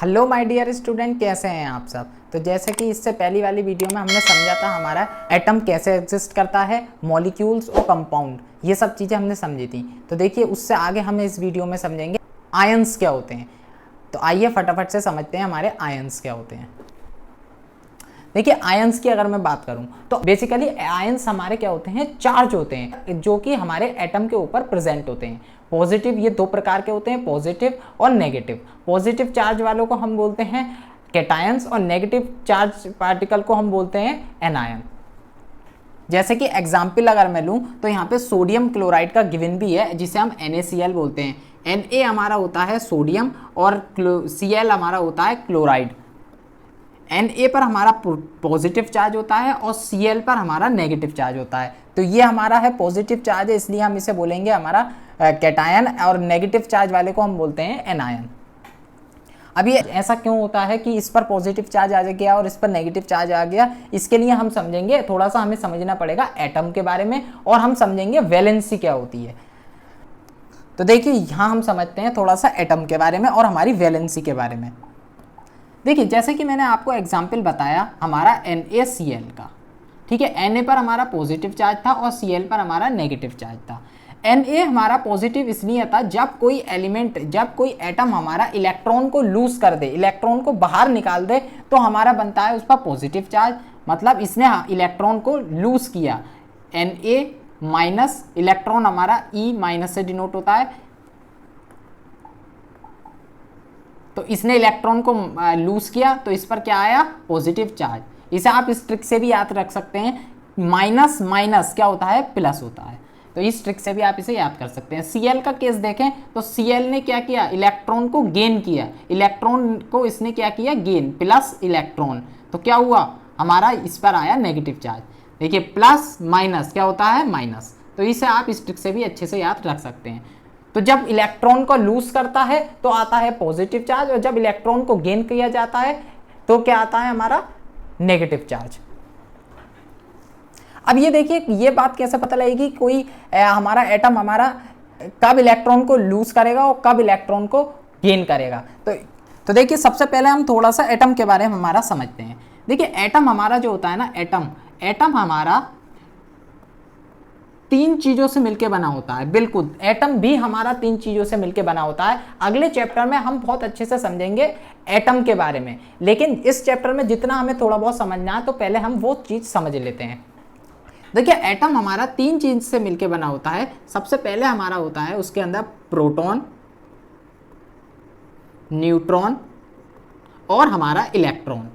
Hello my dear student, कैसे हैं आप सब। तो जैसे कि इससे पहली वाली वीडियो में हमने समझा था हमारा एटम कैसे एग्जिस्ट करता है, मॉलिक्यूल्स और कंपाउंड, ये सब चीज़ें हमने समझी थी। तो देखिए उससे आगे हम इस वीडियो में समझेंगे आयंस क्या होते हैं। तो आइए फटाफट से समझते हैं हमारे आयंस क्या होते हैं। देखिए आयंस की अगर मैं बात करूं तो बेसिकली आयंस हमारे क्या होते हैं, चार्ज होते हैं जो कि हमारे एटम के ऊपर प्रेजेंट होते हैं। पॉजिटिव, ये दो प्रकार के होते हैं, पॉजिटिव और नेगेटिव। पॉजिटिव चार्ज वालों को हम बोलते हैं कैटायंस और नेगेटिव चार्ज पार्टिकल को हम बोलते हैं एनायन। जैसे कि एग्जाम्पल अगर मैं लूं तो यहाँ पे सोडियम क्लोराइड का गिवन भी है जिसे हम NaCl बोलते हैं। Na हमारा होता है सोडियम और Cl हमारा होता है क्लोराइड। Na पर हमारा पॉजिटिव चार्ज होता है और Cl पर हमारा नेगेटिव चार्ज होता है। तो ये हमारा है पॉजिटिव चार्ज है, इसलिए हम इसे बोलेंगे हमारा कैटायन, और नेगेटिव चार्ज वाले को हम बोलते हैं एनायन। अब ये ऐसा क्यों होता है कि इस पर पॉजिटिव चार्ज आ गया और इस पर नेगेटिव चार्ज आ गया, इसके लिए हम समझेंगे, थोड़ा सा हमें समझना पड़ेगा एटम के बारे में, और हम समझेंगे वैलेंसी क्या होती है। तो देखिए यहाँ हम समझते हैं थोड़ा सा एटम के बारे में और हमारी वैलेंसी के बारे में। देखिए जैसे कि मैंने आपको एग्जाम्पल बताया हमारा NaCl का, ठीक है। Na पर हमारा पॉजिटिव चार्ज था और Cl पर हमारा नेगेटिव चार्ज था। Na हमारा पॉजिटिव इसलिए था जब कोई एलिमेंट, जब कोई एटम हमारा इलेक्ट्रॉन को लूज कर दे, इलेक्ट्रॉन को बाहर निकाल दे, तो हमारा बनता है उस पर पॉजिटिव चार्ज। मतलब इसने इलेक्ट्रॉन को लूज किया। Na माइनस, इलेक्ट्रॉन हमारा E माइनस से डिनोट होता है, तो इसने इलेक्ट्रॉन को लूज किया तो इस पर क्या आया, पॉजिटिव चार्ज। इसे आप इस ट्रिक से भी याद रख सकते हैं, माइनस माइनस क्या होता है, प्लस होता है। तो इस ट्रिक से भी आप इसे याद कर सकते हैं। Cl का केस देखें तो Cl ने क्या किया, इलेक्ट्रॉन को गेन किया, इलेक्ट्रॉन को इसने क्या किया, गेन, प्लस इलेक्ट्रॉन। तो क्या हुआ, हमारा इस पर आया नेगेटिव चार्ज। देखिए प्लस माइनस क्या होता है, माइनस। तो इसे आप इस ट्रिक से भी अच्छे से याद रख सकते हैं। तो जब इलेक्ट्रॉन को लूज करता है तो आता है पॉजिटिव चार्ज, और जब इलेक्ट्रॉन को गेन किया जाता है तो क्या आता है, हमारा नेगेटिव चार्ज। अब ये देखिए ये बात कैसे पता लगेगी कोई हमारा एटम हमारा कब इलेक्ट्रॉन को लूज करेगा और कब इलेक्ट्रॉन को गेन करेगा। तो देखिए सबसे पहले हम थोड़ा सा एटम के बारे में हमारा समझते हैं। देखिए एटम हमारा जो होता है ना, एटम हमारा तीन चीजों से मिलकर बना होता है। बिल्कुल, एटम भी हमारा तीन चीजों से मिलकर बना होता है। अगले चैप्टर में हम बहुत अच्छे से समझेंगे एटम के बारे में, लेकिन इस चैप्टर में जितना हमें थोड़ा बहुत समझना है तो पहले हम वो चीज समझ लेते हैं। देखिए एटम हमारा तीन चीज से मिलकर बना होता है। सबसे पहले हमारा होता है उसके अंदर प्रोटॉन, न्यूट्रॉन और हमारा इलेक्ट्रॉन।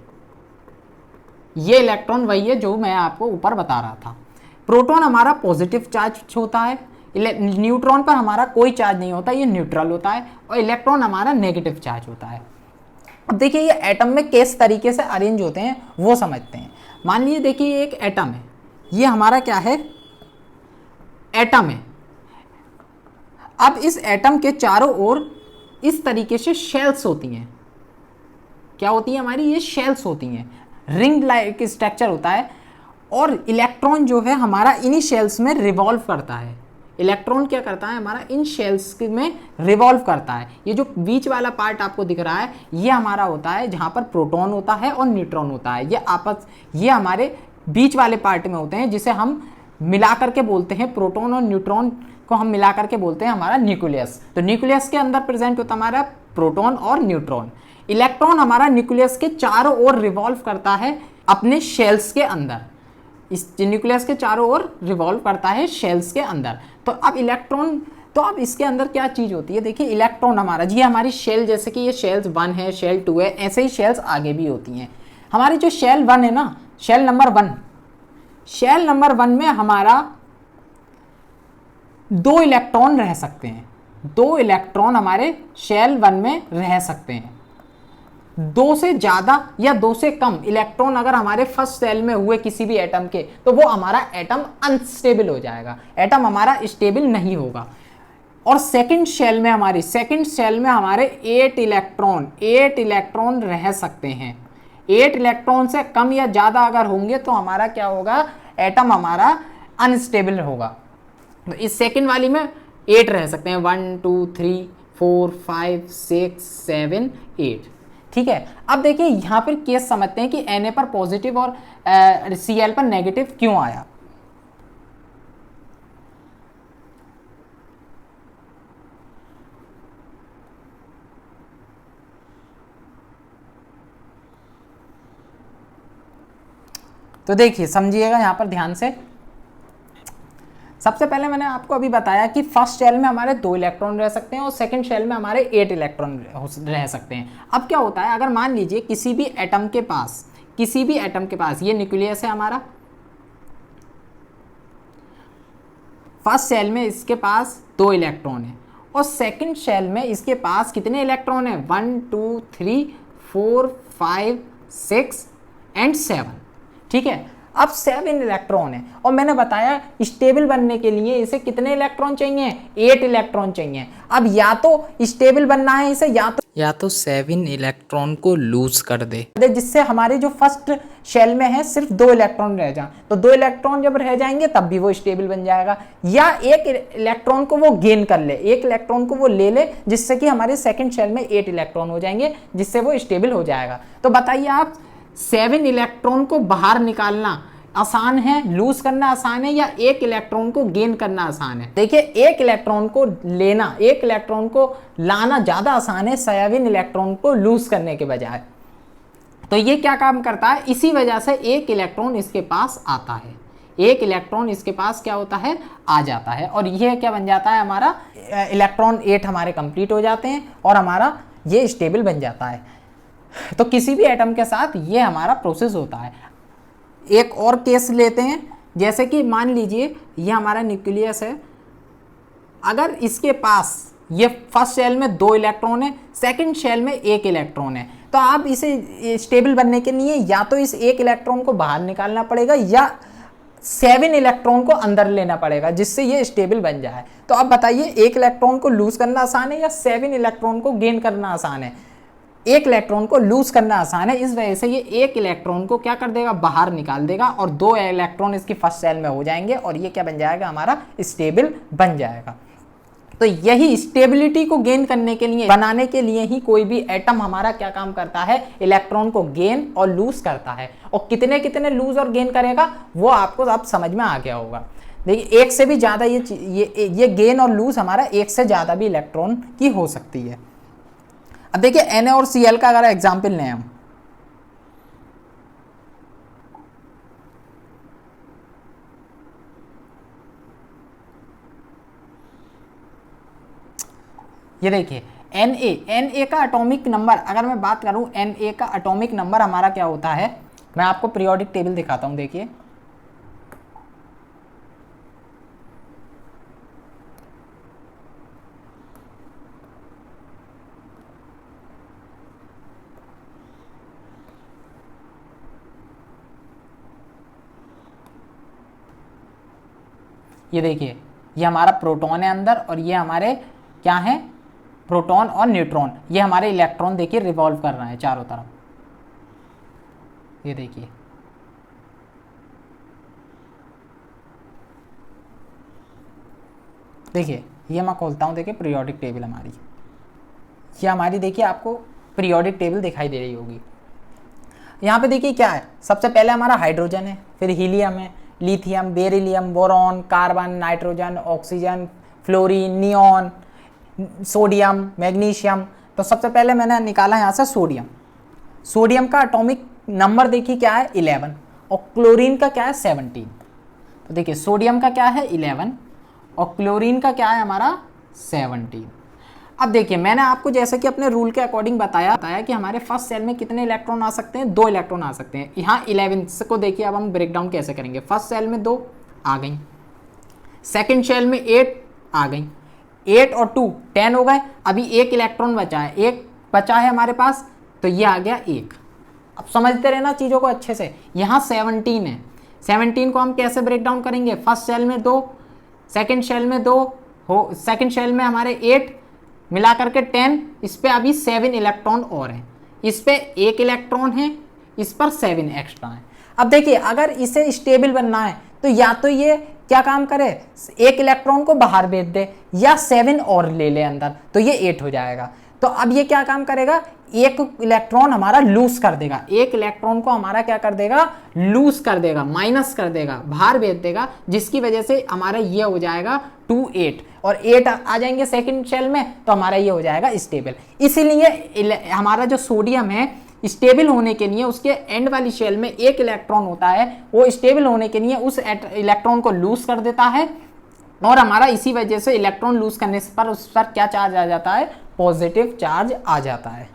ये इलेक्ट्रॉन वही है जो मैं आपको ऊपर बता रहा था। प्रोटॉन हमारा पॉजिटिव चार्ज होता है, न्यूट्रॉन पर हमारा कोई चार्ज नहीं होता, ये न्यूट्रल होता है, और इलेक्ट्रॉन हमारा नेगेटिव चार्ज होता है। अब देखिए ये एटम में किस तरीके से अरेंज होते हैं वो समझते हैं। मान लीजिए देखिए ये एक एटम है, ये हमारा क्या है, एटम है। अब इस एटम के चारों ओर इस तरीके से शेल्स होती हैं। क्या होती है हमारी, ये शेल्स होती हैं, रिंग लाइक स्ट्रक्चर होता है, और इलेक्ट्रॉन जो है हमारा इन्हीं शेल्स में रिवॉल्व करता है। इलेक्ट्रॉन क्या करता है, हमारा इन शेल्स में रिवॉल्व करता है। ये जो बीच वाला पार्ट आपको दिख रहा है ये हमारा होता है जहाँ पर प्रोटॉन होता है और न्यूट्रॉन होता है। ये हमारे बीच वाले पार्ट में होते हैं, जिसे हम मिला करके बोलते हैं, प्रोटॉन और न्यूट्रॉन को हम मिला करके बोलते हैं हमारा न्यूक्लियस। तो न्यूक्लियस के अंदर प्रेजेंट होता है हमारा प्रोटॉन और न्यूट्रॉन। इलेक्ट्रॉन हमारा न्यूक्लियस के चारों ओर रिवॉल्व करता है अपने शेल्स के अंदर, इस न्यूक्लियस के चारों ओर रिवॉल्व करता है शेल्स के अंदर। तो अब इलेक्ट्रॉन, तो अब इसके अंदर क्या चीज होती है, देखिए इलेक्ट्रॉन हमारा, ये हमारी शेल, जैसे कि ये शेल्स 1 है, शेल 2 है, ऐसे ही शेल्स आगे भी होती हैं। हमारी जो शेल 1 है ना, शेल नंबर 1, शेल नंबर 1 में हमारा 2 इलेक्ट्रॉन रह सकते हैं। 2 इलेक्ट्रॉन हमारे शेल 1 में रह सकते हैं। 2 से ज्यादा या 2 से कम इलेक्ट्रॉन अगर हमारे फर्स्ट सेल में हुए किसी भी एटम के, तो वो हमारा एटम अनस्टेबल हो जाएगा, एटम हमारा स्टेबल नहीं होगा। और सेकंड शेल में हमारे 8 इलेक्ट्रॉन रह सकते हैं। 8 इलेक्ट्रॉन से कम या ज्यादा अगर होंगे तो हमारा क्या होगा, एटम हमारा अनस्टेबल होगा। तो इस सेकंड वाली में 8 रह सकते हैं, 1 2 3 4 5 6 7 8। ठीक है। अब देखिए यहाँ पर केस समझते हैं कि Na पर पॉजिटिव और Cl पर नेगेटिव क्यों आया। तो देखिए समझिएगा यहाँ पर ध्यान से। सबसे पहले मैंने आपको अभी बताया कि फर्स्ट शेल में हमारे 2 इलेक्ट्रॉन रह सकते हैं और सेकंड शेल में हमारे 8 इलेक्ट्रॉन रह सकते हैं। अब क्या होता है, अगर मान लीजिए किसी भी एटम के पास ये न्यूक्लियस है हमारा, फर्स्ट शेल में इसके पास 2 इलेक्ट्रॉन है और सेकंड शेल में इसके पास कितने इलेक्ट्रॉन है, 1 2 3 4 5 6 एंड 7, ठीक है। अब 7 इलेक्ट्रॉन है और मैंने बताया स्टेबल बनने के लिए इसे कितने इलेक्ट्रॉन चाहिए, 8 इलेक्ट्रॉन चाहिए। अब या तो स्टेबल बनना है इसे या तो 7 इलेक्ट्रॉन को लूज कर दे, जिससे हमारे जो फर्स्ट शेल में है सिर्फ 2 इलेक्ट्रॉन रह जाए। तो 2 इलेक्ट्रॉन जब रह जाएंगे तब भी वो स्टेबल बन जाएगा, या एक इलेक्ट्रॉन को वो गेन कर ले, एक इलेक्ट्रॉन को वो ले ले, जिससे कि हमारे सेकंड शेल में 8 इलेक्ट्रॉन हो जाएंगे, जिससे वो स्टेबल हो जाएगा। तो बताइए आप, 7 इलेक्ट्रॉन को बाहर निकालना आसान है, लूज करना आसान है, या एक इलेक्ट्रॉन को गेन करना आसान है? देखिए एक इलेक्ट्रॉन को लेना, एक इलेक्ट्रॉन को लाना ज्यादा आसान है 7 इलेक्ट्रॉन को लूज करने के बजाय। तो ये क्या काम करता है, इसी वजह से एक इलेक्ट्रॉन इसके पास आता है, एक इलेक्ट्रॉन इसके पास क्या होता है, आ जाता है, और यह क्या बन जाता है, हमारा इलेक्ट्रॉन 8 हमारे कंप्लीट हो जाते हैं और हमारा ये स्टेबल बन जाता है। तो किसी भी एटम के साथ ये हमारा प्रोसेस होता है। एक और केस लेते हैं, जैसे कि मान लीजिए ये हमारा न्यूक्लियस है, अगर इसके पास ये फर्स्ट शेल में 2 इलेक्ट्रॉन है, सेकंड शेल में 1 इलेक्ट्रॉन है, तो आप इसे स्टेबल बनने के लिए या तो इस 1 इलेक्ट्रॉन को बाहर निकालना पड़ेगा या 7 इलेक्ट्रॉन को अंदर लेना पड़ेगा, जिससे ये स्टेबल बन जाए। तो आप बताइए 1 इलेक्ट्रॉन को लूज करना आसान है या 7 इलेक्ट्रॉन को गेन करना आसान है? 1 इलेक्ट्रॉन को लूज करना आसान है, इस वजह से ये 1 इलेक्ट्रॉन को क्या कर देगा, बाहर निकाल देगा और 2 इलेक्ट्रॉन इसकी फर्स्ट शेल में हो जाएंगे और ये क्या बन जाएगा, हमारा स्टेबल बन जाएगा। तो यही स्टेबिलिटी को गेन करने के लिए, बनाने के लिए ही कोई भी एटम हमारा क्या काम करता है, इलेक्ट्रॉन को गेन और लूज करता है। और कितने कितने लूज और गेन करेगा वो आपको अब समझ में आ गया होगा। देखिए एक से भी ज्यादा ये गेन और लूज हमारा एक से ज्यादा भी इलेक्ट्रॉन की हो सकती है। अब देखिए Na और Cl का अगर एग्जाम्पल लें हम, ये देखिए Na का एटॉमिक नंबर, अगर मैं बात करूं Na का एटॉमिक नंबर हमारा क्या होता है, मैं आपको पीरियोडिक टेबल दिखाता हूं। देखिए ये देखिए ये हमारा प्रोटॉन है अंदर और ये हमारे क्या है, प्रोटॉन और न्यूट्रॉन। ये हमारे इलेक्ट्रॉन देखिए रिवॉल्व कर रहे हैं चारों तरफ, ये देखिए। देखिए ये मैं खोलता हूँ, देखिए पीरियोडिक टेबल हमारी, ये हमारी देखिए आपको पीरियोडिक टेबल दिखाई दे रही होगी। यहाँ पे देखिए क्या है, सबसे पहले हमारा हाइड्रोजन है, फिर हीलियम है, lithium, beryllium, boron, carbon, nitrogen, oxygen, fluorine, neon, sodium, magnesium. तो सबसे पहले मैंने निकाला यहाँ से सोडियम। सोडियम का एटॉमिक नंबर देखिए क्या है, 11, और क्लोरीन का क्या है, 17। तो देखिए सोडियम का क्या है, 11, और क्लोरीन का क्या है हमारा, 17। अब देखिए मैंने आपको जैसे कि अपने रूल के अकॉर्डिंग बताया कि हमारे फर्स्ट सेल में कितने इलेक्ट्रॉन आ सकते हैं, 2 इलेक्ट्रॉन आ सकते हैं। यहाँ 11 को देखिए, अब हम ब्रेक डाउन कैसे करेंगे। फर्स्ट सेल में 2 आ गई, सेकंड सेल में 8 आ गई, 8 और 2 10 हो गए। अभी 1 इलेक्ट्रॉन बचा है, 1 बचा है हमारे पास, तो ये आ गया 1। अब समझते रहना चीज़ों को अच्छे से। यहाँ 17 है, 17 को हम कैसे ब्रेक डाउन करेंगे, फर्स्ट सेल में 2, सेकंड सेल में 2 हो, सेकंड सेल में हमारे 8 मिला करके 10, इस पे अभी 7 इलेक्ट्रॉन और हैं, इस पे 1 इलेक्ट्रॉन है, इस पर 7 एक्स्ट्रा है। अब देखिए अगर इसे स्टेबल बनना है तो या तो ये क्या काम करे, 1 इलेक्ट्रॉन को बाहर भेज दे या 7 और ले ले अंदर, तो ये 8 हो जाएगा। तो अब ये क्या काम करेगा, एक इलेक्ट्रॉन हमारा लूज कर देगा, एक इलेक्ट्रॉन को हमारा क्या कर देगा, लूज कर देगा, माइनस कर देगा, बाहर भेज देगा, जिसकी वजह से हमारा ये हो जाएगा 2 8 और 8 आ जाएंगे सेकंड शेल में, तो हमारा ये हो जाएगा स्टेबल। इसीलिए हमारा जो सोडियम है स्टेबल होने के लिए उसके एंड वाली शेल में एक इलेक्ट्रॉन होता है, वो स्टेबल होने के लिए उस इलेक्ट्रॉन को लूज कर देता है और हमारा इसी वजह से इलेक्ट्रॉन लूज करने पर उस पर क्या चार्ज आ जाता है, पॉजिटिव चार्ज आ जाता है।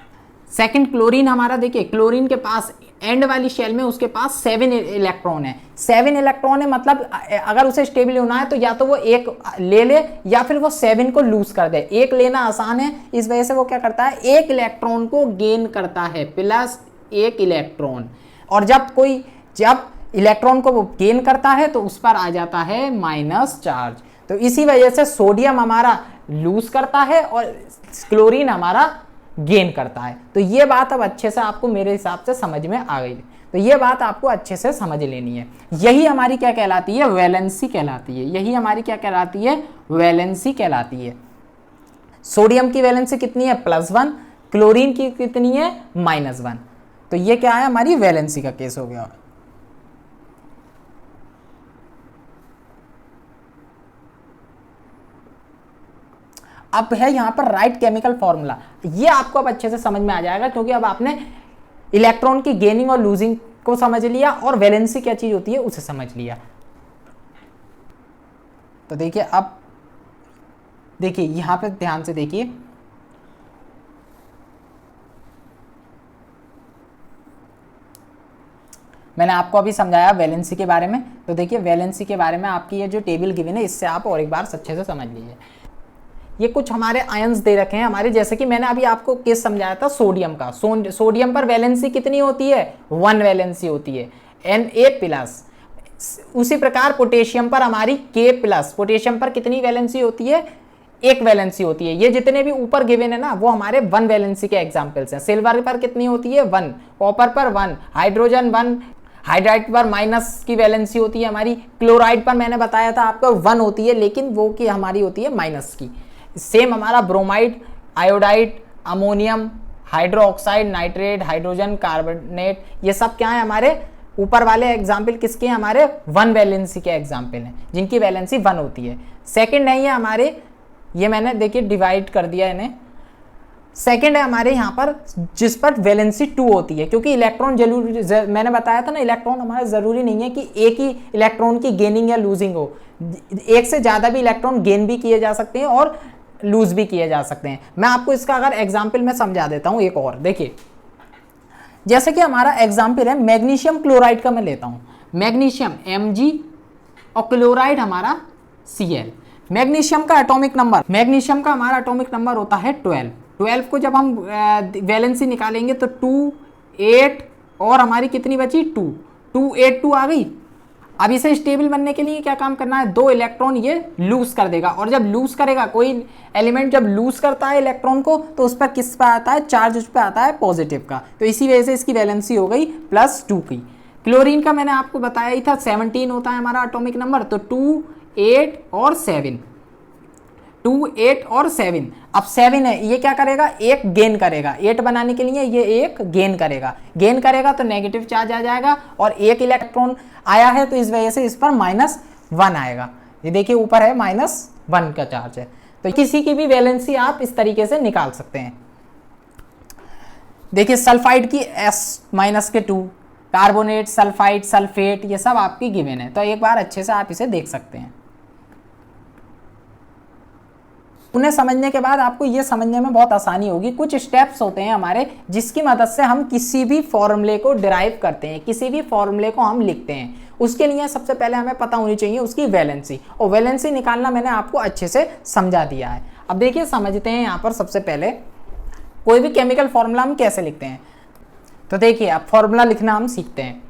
सेकंड क्लोरीन हमारा देखिए, क्लोरीन के पास एंड वाली शेल में उसके पास 7 इलेक्ट्रॉन है, 7 इलेक्ट्रॉन है, मतलब अगर उसे स्टेबल होना है तो या तो वो एक ले या फिर वो 7 को लूज कर दे। एक लेना आसान है, इस वजह से वो क्या करता है, एक इलेक्ट्रॉन को गेन करता है, प्लस एक इलेक्ट्रॉन, और जब इलेक्ट्रॉन को वो गेन करता है तो उस पर आ जाता है माइनस चार्ज। तो इसी वजह से सोडियम हमारा लूज करता है और क्लोरीन हमारा गेन करता है। तो ये बात अब अच्छे से आपको मेरे हिसाब से समझ में आ गई, तो ये बात आपको अच्छे से समझ लेनी है। यही हमारी क्या कहलाती है, वैलेंसी कहलाती है। यही हमारी क्या कहलाती है, वैलेंसी कहलाती है। सोडियम की वैलेंसी कितनी है, +1, क्लोरीन की कितनी है, -1। तो ये क्या है, हमारी वैलेंसी का केस हो गया। अब है यहाँ पर राइट केमिकल फॉर्मूला, ये आपको अब अच्छे से समझ में आ जाएगा, क्योंकि अब आपने इलेक्ट्रॉन की गेनिंग और लूजिंग को समझ लिया और वैलेंसी क्या चीज होती है उसे समझ लिया। तो देखिए, अब देखिए यहां पे ध्यान से देखिए, मैंने आपको अभी समझाया वैलेंसी के बारे में। तो देखिए वैलेंसी के बारे में आपकी ये जो टेबल गिवन है, इससे आप और एक बार अच्छे से समझ लीजिए। ये कुछ हमारे आयंस दे रखे हैं हमारे, जैसे कि मैंने अभी आपको केस समझाया था सोडियम का। सोडियम पर वैलेंसी कितनी होती है, 1 वैलेंसी होती है, Na+। उसी प्रकार पोटेशियम पर हमारी K+। पोटेशियम पर कितनी वैलेंसी होती है, 1 वैलेंसी होती है। ये जितने भी ऊपर गिवन है ना, वो हमारे 1 वैलेंसी के एग्जाम्पल्स हैं। सिल्वर पर कितनी होती है, 1, कॉपर पर 1, हाइड्रोजन 1, हाइड्राइड पर माइनस की वैलेंसी होती है हमारी, क्लोराइड पर मैंने बताया था आपको 1 होती है, लेकिन वो की हमारी होती है माइनस की। सेम हमारा bromide, iodide, ammonium, hydroxide, nitrate, hydrogen carbonate, ये सब क्या है हमारे ऊपर वाले एग्जाम्पल किसके हैं, हमारे 1 वैलेंसी के एग्जाम्पल हैं, जिनकी वैलेंसी 1 होती है। सेकंड है ये हमारे, ये मैंने देखिए डिवाइड कर दिया इन्हें। सेकंड है हमारे यहाँ पर जिस पर वैलेंसी 2 होती है, क्योंकि इलेक्ट्रॉन जरूरी, मैंने बताया था ना, इलेक्ट्रॉन हमारा जरूरी नहीं है कि एक ही इलेक्ट्रॉन की गेनिंग या लूजिंग हो, एक से ज्यादा भी इलेक्ट्रॉन गेन भी किए जा सकते हैं और लूज भी किए जा सकते हैं। मैं आपको इसका अगर एग्जाम्पल में समझा देता हूं एक और, देखिए जैसे कि हमारा एग्जाम्पल है मैग्नीशियम क्लोराइड का, मैं लेता हूं मैग्नीशियम Mg और क्लोराइड हमारा Cl। मैग्नीशियम का एटॉमिक नंबर, मैग्नीशियम का हमारा एटॉमिक नंबर होता है 12 को जब हम वैलेंसी निकालेंगे तो 2 8 और हमारी कितनी बची, 2 8 2 आ गई। अब इसे स्टेबल बनने के लिए क्या काम करना है, 2 इलेक्ट्रॉन ये लूज कर देगा, और जब लूज करेगा कोई एलिमेंट, जब लूज करता है इलेक्ट्रॉन को, तो उस पर किस पर आता है, चार्ज उस पर आता है पॉजिटिव का। तो इसी वजह से इसकी वैलेंसी हो गई +2 की। क्लोरीन का मैंने आपको बताया ही था 17 होता है हमारा एटॉमिक नंबर, तो 2 8 और 7, 2 8 और 7। अब 7 है, ये क्या करेगा, एक गेन करेगा, 8 बनाने के लिए ये एक गेन करेगा तो नेगेटिव चार्ज आ जाएगा, और एक इलेक्ट्रॉन आया है तो इस वजह से इस पर -1 आएगा। ये देखिए ऊपर है -1 का चार्ज है। तो किसी की भी वैलेंसी आप इस तरीके से निकाल सकते हैं। देखिए सल्फाइड की S-2, कार्बोनेट, सल्फाइड, सल्फेट, ये सब आपकी गिवन है, तो एक बार अच्छे से आप इसे देख सकते हैं। उन्हें समझने के बाद आपको ये समझने में बहुत आसानी होगी। कुछ स्टेप्स होते हैं हमारे जिसकी मदद से हम किसी भी फॉर्मूले को डिराइव करते हैं, किसी भी फॉर्मूले को हम लिखते हैं। उसके लिए सबसे पहले हमें पता होनी चाहिए उसकी वैलेंसी, और वैलेंसी निकालना मैंने आपको अच्छे से समझा दिया है। अब देखिए समझते हैं यहाँ पर सबसे पहले कोई भी केमिकल फॉर्मूला हम कैसे लिखते हैं। तो देखिए अब फॉर्मूला लिखना हम सीखते हैं।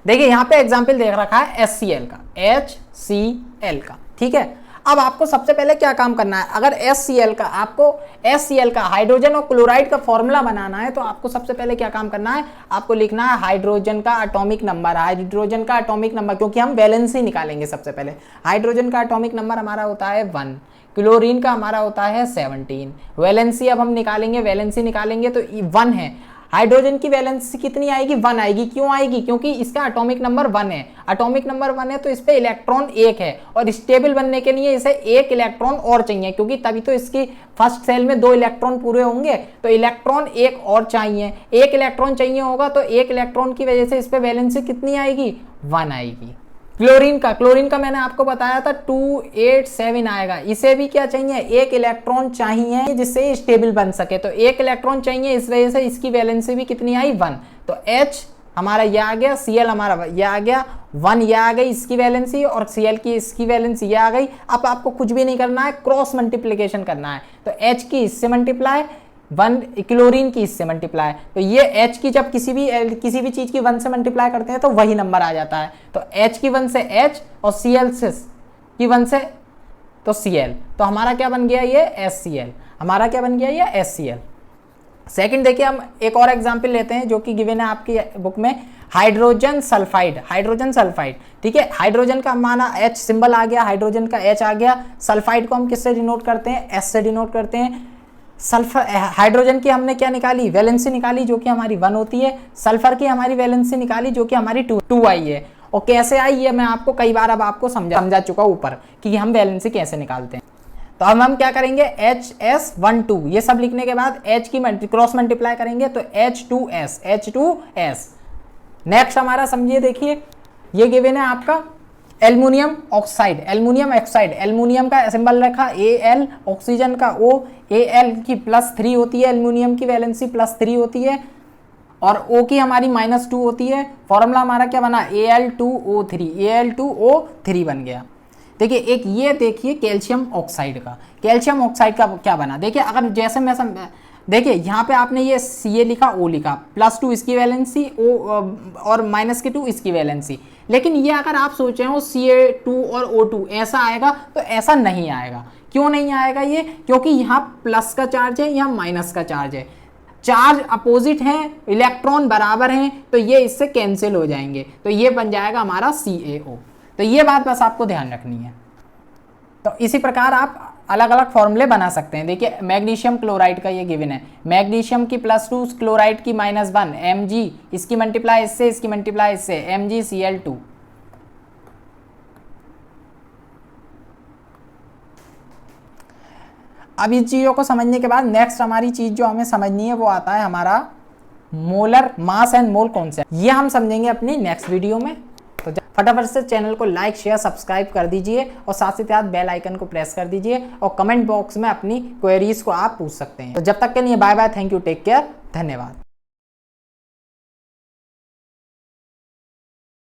देखिए यहाँ पे एग्जाम्पल देख रखा है HCl का, HCl का, ठीक है। अब आपको सबसे पहले क्या काम करना है, अगर HCl का आपको HCl का हाइड्रोजन और क्लोराइड का फॉर्मूला बनाना है तो आपको सबसे पहले क्या काम करना है, आपको लिखना है हाइड्रोजन का एटॉमिक नंबर। हाइड्रोजन का एटॉमिक नंबर, क्योंकि हम वैलेंसी निकालेंगे सबसे पहले। हाइड्रोजन का एटॉमिक नंबर हमारा होता है 1, क्लोरीन का हमारा होता है 17। वैलेंसी अब हम निकालेंगे, वैलेंसी निकालेंगे तो 1 है। हाइड्रोजन की वैलेंसी कितनी आएगी, 1 आएगी। क्यों आएगी, क्योंकि इसका एटॉमिक नंबर 1 है। एटॉमिक नंबर 1 है तो इस पे इलेक्ट्रॉन 1 है, और स्टेबल बनने के लिए इसे 1 इलेक्ट्रॉन और चाहिए, क्योंकि तभी तो इसकी फर्स्ट सेल में 2 इलेक्ट्रॉन पूरे होंगे। तो इलेक्ट्रॉन 1 और चाहिए, 1 इलेक्ट्रॉन चाहिए होगा, तो 1 इलेक्ट्रॉन की वजह से इस पे वैलेंसी कितनी आएगी, 1 आएगी। क्लोरीन का मैंने आपको बताया था 287 आएगा। इसे भी क्या चाहिए, 1 इलेक्ट्रॉन चाहिए जिससे स्टेबल बन सके, तो 1 इलेक्ट्रॉन चाहिए, इस वजह से इसकी वैलेंसी भी कितनी आई, 1। तो H हमारा ये आ गया, Cl हमारा ये आ गया, 1 ये आ गई इसकी वैलेंसी, और Cl की इसकी वैलेंसी ये आ गई। अब आपको कुछ भी नहीं करना है, क्रॉस मल्टीप्लीकेशन करना है। तो H की इससे मल्टीप्लाई, 1 क्लोरीन की इससे मल्टीप्लाई, तो ये H की जब किसी भी चीज की 1 से मल्टीप्लाई करते हैं तो वही नंबर आ जाता है। तो H की 1 से H और Cl से की 1 से तो Cl, तो हमारा क्या बन गया, ये HCl। हमारा क्या बन गया, ये HCl। सेकंड देखिए, हम एक और एग्जांपल लेते हैं जो कि गिवन है आपकी बुक में, हाइड्रोजन सल्फाइड। हाइड्रोजन सल्फाइड, ठीक है, हाइड्रोजन का हमारा H सिंबल आ गया, हाइड्रोजन का H आ गया। सल्फाइड को हम किससे डिनोट करते हैं, S से डिनोट करते हैं। सल्फर, हाइड्रोजन की हमने क्या निकाली, वैलेंसी निकाली, जो कि हमारी 1 होती है। सल्फर की हमारी वैलेंसी निकाली, जो कि हमारी 2 आई है। और कैसे आई है मैं आपको कई बार अब आपको समझा चुका ऊपर कि हम वैलेंसी कैसे निकालते हैं। तो अब हम क्या करेंगे, HS12 ये सब लिखने के बाद H की क्रॉस मल्टीप्लाई करेंगे तो H2S। नेक्स्ट हमारा समझिए, देखिए ये गिवन है आपका एल्युमिनियम ऑक्साइड। एल्युमिनियम का सिंबल रखा Al, ऑक्सीजन का O, Al की +3 होती है, एल्युमिनियम की वैलेंसी +3 होती है, और O की हमारी -2 होती है। फॉर्मूला हमारा क्या बना, Al2O3 बन गया। देखिए एक ये देखिए कैल्शियम ऑक्साइड का क्या बना, देखिए अगर जैसे मैं देखिए यहाँ पे आपने ये Ca लिखा, O लिखा, +2 इसकी वैलेंसी, O और -2 इसकी वैलेंसी। लेकिन ये अगर आप सोच रहे हो Ca2 और O2 ऐसा आएगा, तो ऐसा नहीं आएगा। क्यों नहीं आएगा ये, क्योंकि यहाँ प्लस का चार्ज है, यहाँ माइनस का चार्ज है, चार्ज अपोजिट है, इलेक्ट्रॉन बराबर हैं, तो ये इससे कैंसिल हो जाएंगे, तो ये बन जाएगा हमारा CaO। तो ये बात बस आपको ध्यान रखनी है। तो इसी प्रकार आप अलग अलग फॉर्मूले बना सकते हैं। देखिए मैग्नीशियम क्लोराइड का ये गिवन है, मैग्नीशियम की +2, क्लोराइड की -1, Mg, इसकी मल्टीप्लाई इससे, इसकी मल्टीप्लाई इससे, MgCl2। अब इस चीज़ों को समझने के बाद नेक्स्ट हमारी चीज़ जो हमें समझनी है वो आता है हमारा molar mass and mole concept. ये हम समझेंगे अपनी नेक्स्ट वीडियो में। तो फटाफट से चैनल को लाइक शेयर सब्सक्राइब कर दीजिए, और साथ ही साथ बेल आइकन को प्रेस कर दीजिए, और कमेंट बॉक्स में अपनी क्वेरीज को आप पूछ सकते हैं। तो जब तक के लिए bye bye, thank you, take care, धन्यवाद।